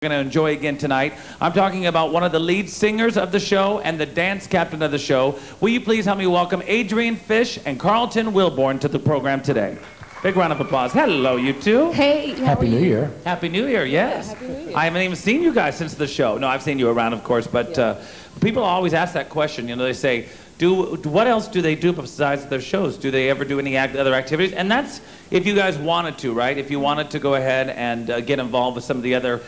going to enjoy again tonight. I'm talking about one of the lead singers of the show and the dance captain of the show. Will you please help me welcome Adrian Fish and Carlton Wilborn to the program today. Big round of applause. Hello, you two. Hey, Happy New Year. Happy New Year, yes. Yeah, Happy New Year. I haven't even seen you guys since the show. No, I've seen you around, of course, but people always ask that question. You know, they say, what else do they do besides their shows? Do they ever do any other activities? And that's if you guys wanted to, right? If you wanted to go ahead and get involved with some of the other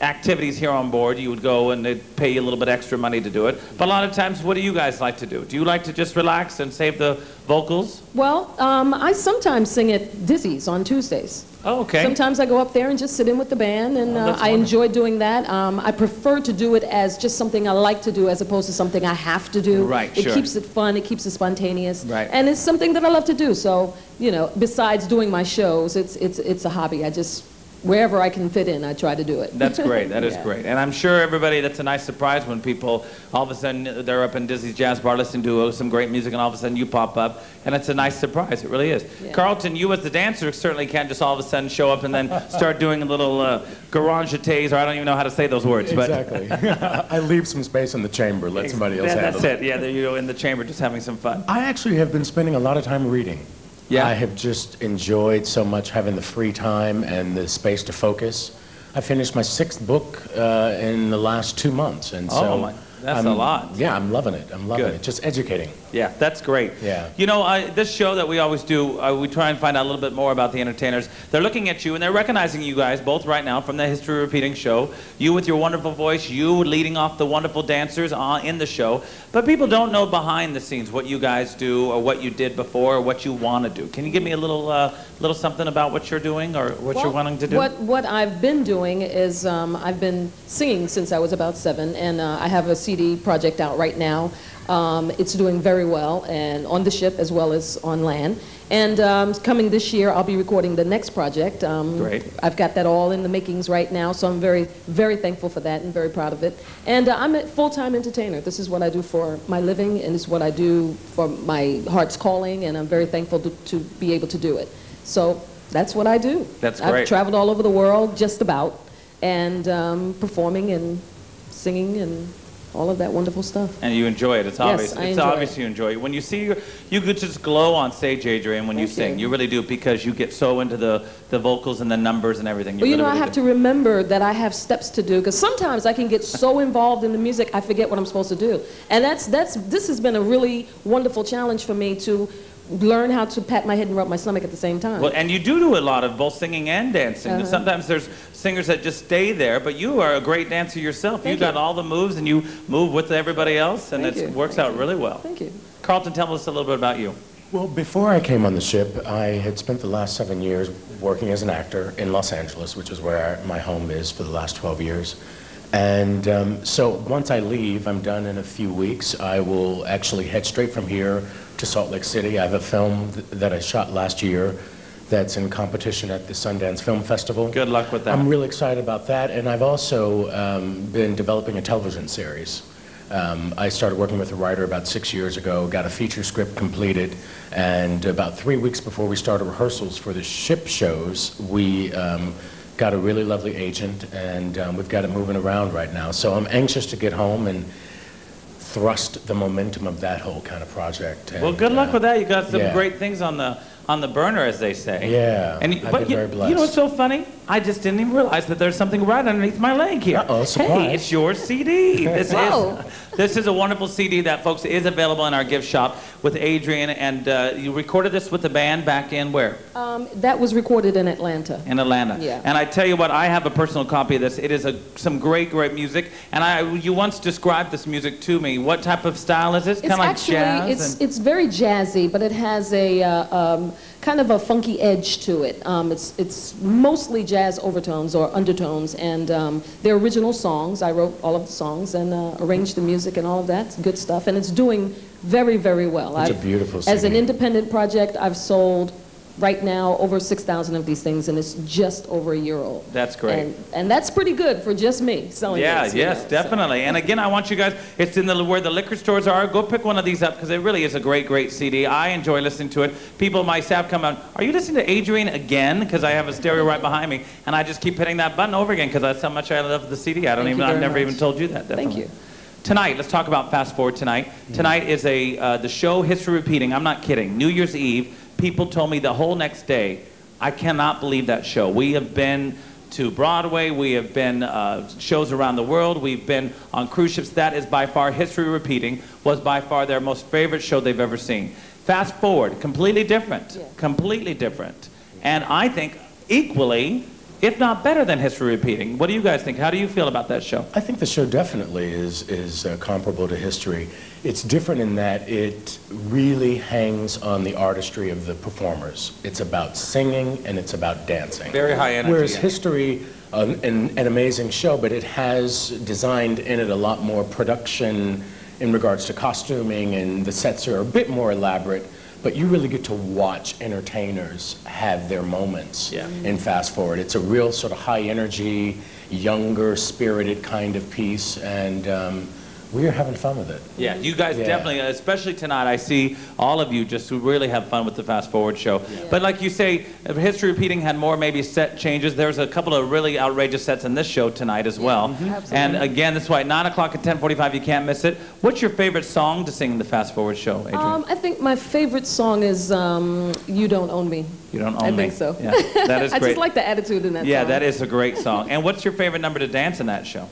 activities here on board, you would go and they'd pay you a little bit extra money to do it. But a lot of times, what do you guys like to do? Do you like to just relax and save the vocals? Well, I sometimes sing at Dizzy's on Tuesdays. Oh, okay. Sometimes I go up there and just sit in with the band, and I enjoy doing that. I prefer to do it as just something I like to do as opposed to something I have to do. Right, It sure. keeps it fun, it keeps it spontaneous. Right. And it's something that I love to do. So, you know, besides doing my shows, it's a hobby. I just, wherever I can fit in, I try to do it. That's great. That is great. And I'm sure everybody, that's a nice surprise when people, all of a sudden, they're up in Dizzy's Jazz Bar listening to some great music, and all of a sudden you pop up, and it's a nice surprise. It really is. Yeah. Carlton, you as the dancer certainly can't just all of a sudden show up and then start doing a little garage jetés, or I don't even know how to say those words. Exactly. I leave some space in the chamber, let somebody else handle it. That's it. Yeah, there you go, in the chamber, just having some fun. I actually have been spending a lot of time reading. Yeah. I have just enjoyed so much having the free time and the space to focus. I finished my 6th book in the last 2 months, and so that's a lot. Yeah, I'm loving it. I'm loving it. Just educating. Yeah, that's great. Yeah. You know, this show that we always do, we try and find out a little bit more about the entertainers. They're looking at you and they're recognizing you guys both right now from the History Repeating show. You with your wonderful voice, you leading off the wonderful dancers in the show. But people don't know behind the scenes what you guys do or what you did before or what you want to do. Can you give me a little something about what you're doing or what you're wanting to do? What I've been doing is I've been singing since I was about 7, and I have a CD project out right now. It's doing very well, and on the ship as well as on land. And coming this year, I'll be recording the next project. Great. I've got that all in the makings right now, so I'm very, very thankful for that and very proud of it. And I'm a full-time entertainer. This is what I do for my living, and it's what I do for my heart's calling, and I'm very thankful to be able to do it. So that's what I do. That's great. I've traveled all over the world, just about, and performing and singing and all of that wonderful stuff. And you enjoy it. It's obvious. Yes, I it's enjoy obvious it. you enjoy it. When you see you could just glow on stage, Adrian, when you sing. You really do, because you get so into the vocals and the numbers and everything. Well, you know, I have to remember that I have steps to do, because sometimes I can get so involved in the music I forget what I'm supposed to do. And this has been a really wonderful challenge for me to learn how to pat my head and rub my stomach at the same time. Well, and you do a lot of both singing and dancing. Sometimes there's singers that just stay there, but you are a great dancer yourself. You got all the moves, and you move with everybody else, and it works out really well. Thank you. Carlton, tell us a little bit about you. Well, before I came on the ship, I had spent the last 7 years working as an actor in Los Angeles, which is where my home is for the last 12 years. And so once I leave, I'm done in a few weeks. I will actually head straight from here to Salt Lake City. I have a film that I shot last year that's in competition at the Sundance Film Festival. Good luck with that. I'm really excited about that, and I've also been developing a television series. I started working with a writer about 6 years ago, got a feature script completed, and about 3 weeks before we started rehearsals for the ship shows, we got a really lovely agent, and we've got it moving around right now. So I'm anxious to get home and thrust the momentum of that whole kind of project. And, well, good luck with that. You got some great things on the burner, as they say. Yeah, and I've been very blessed. You know what's so funny? I just didn't even realize that there's something right underneath my leg here. Uh-oh, surprise. Hey, it's your CD. This is a wonderful CD that, folks, is available in our gift shop with Adrian, and you recorded this with the band back in where? That was recorded in Atlanta. In Atlanta. Yeah. And I tell you what, I have a personal copy of this. It is some great, great music. And you once described this music to me. What type of style is this? Kind of like jazz? It's very jazzy, but it has a kind of a funky edge to it. It's mostly jazz overtones or undertones, and they're original songs. I wrote all of the songs and arranged the music and all of that. It's good stuff, and it's doing very, very well. It's a beautiful CD. As an independent project, I've sold right now over 6,000 of these things, and it's just over a year old. That's great. And that's pretty good for just me selling this, Yes, know, definitely. And again, I want you guys, it's in where the liquor stores are. Go pick one of these up because it really is a great CD. I enjoy listening to it. People, my staff come out, are you listening to Adrian again? Because I have a stereo right behind me, and I just keep hitting that button over again because that's how much I love the CD. I've never even told you that. Definitely. Thank you. Tonight, let's talk about Fast Forward tonight. Tonight is the show History Repeating. I'm not kidding. New Year's Eve, people told me the whole next day, I cannot believe that show. We have been to Broadway, we have been shows around the world, we've been on cruise ships. That is by far, History Repeating was by far their most favorite show they've ever seen. Fast Forward, completely different, completely different. And I think equally, if not better than History Repeating. What do you guys think? How do you feel about that show? I think the show definitely is comparable to History. It's different in that it really hangs on the artistry of the performers. It's about singing and it's about dancing. Very high energy. Whereas History, an amazing show, but it has designed in it a lot more production in regards to costuming, and the sets are a bit more elaborate. But you really get to watch entertainers have their moments in Fast Forward. It's a real sort of high energy, younger, spirited kind of piece, and we are having fun with it. Yeah, you guys definitely, especially tonight, I see all of you just really have fun with the Fast Forward show. But like you say, History Repeating had more maybe set changes. There's a couple of really outrageous sets in this show tonight as well. And again, that's why 9 o'clock at 10:45, you can't miss it. What's your favorite song to sing in the Fast Forward show, Adrian? I think my favorite song is You Don't Own Me. You Don't Own Me. I think so. Yeah, that is great. I just like the attitude in that song. Yeah, that is a great song. And what's your favorite number to dance in that show?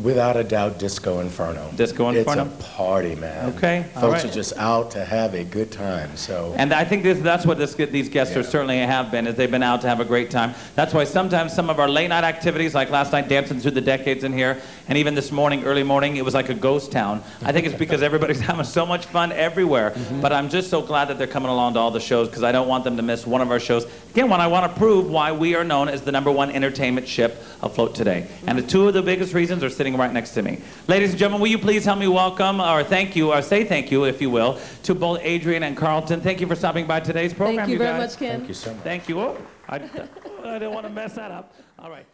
Without a doubt, Disco Inferno. Disco Inferno. It's a party, man. Okay, all Folks right. are just out to have a good time. So. And I think that's what these guests are certainly have been, is they've been out to have a great time. That's why sometimes some of our late night activities, like last night, Dancing Through the Decades in here, and even this morning, early morning, it was like a ghost town. I think it's because everybody's having so much fun everywhere. But I'm just so glad that they're coming along to all the shows, because I don't want them to miss one of our shows. Again, when I want to prove why we are known as the #1 entertainment ship afloat today. And the two of the biggest reasons are sitting right next to me. Ladies and gentlemen, will you please help me welcome, or thank you, or say thank you, if you will, to both Adrian and Carlton. Thank you for stopping by today's program, Thank you very guys. much, Ken. Thank you so much. Thank you. Oh, I don't want to mess that up. All right.